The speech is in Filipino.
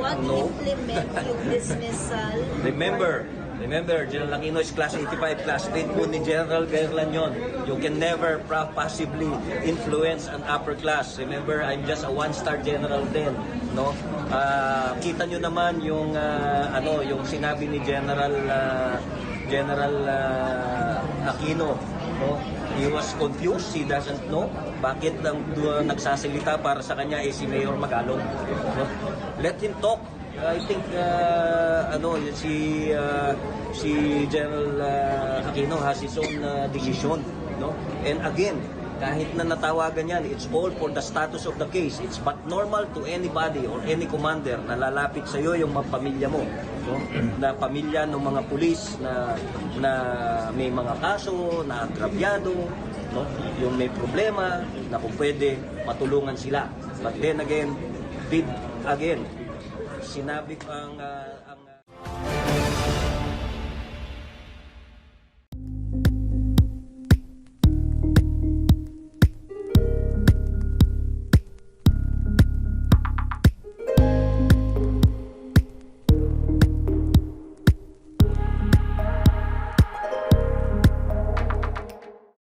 what no. implement yung dismissal? Remember, General Aquino is class 85, classmate po ni General Gerlan yun. You can never possibly influence an upper class. Remember, I'm just a one-star general then, no? Kita nyo naman yung yung sinabi ni General Aquino, no? He was confused, he doesn't know bakit nagsasalita para sa kanya si Mayor Magalong, no? Let him talk. I think si General Aquino has his own decision, no? And again, kahit na natawagan yan, it's all for the status of the case. It's but normal to anybody or any commander na lalapit sa iyo yung mga pamilya mo, no? Na pamilya ng mga pulis na may mga kaso, na agrabyado, no? Yung may problema na kung pwede matulungan sila. But then again, sinabi ang